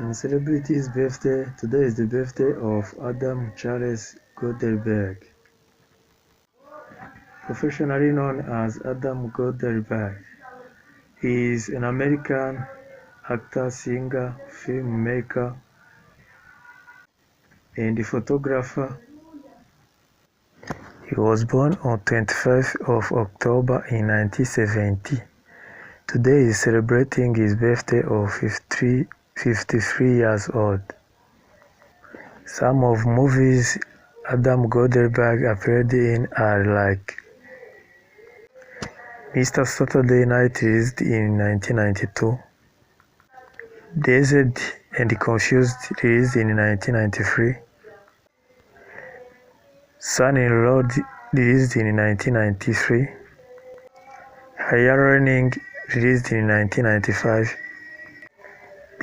In celebrities' birthday, today is the birthday of Adam Charles Goldberg. Professionally known as Adam Goldberg, he is an American actor, singer, filmmaker, and photographer. He was born on 25th of October in 1970. Today he is celebrating his birthday of 53 years old. Some of movies Adam Goldberg appeared in are like Mr. Saturday Night, released in 1992, Dazed and Confused, released in 1993, Son-in-Law, released in 1993, Higher Learning, released in 1995,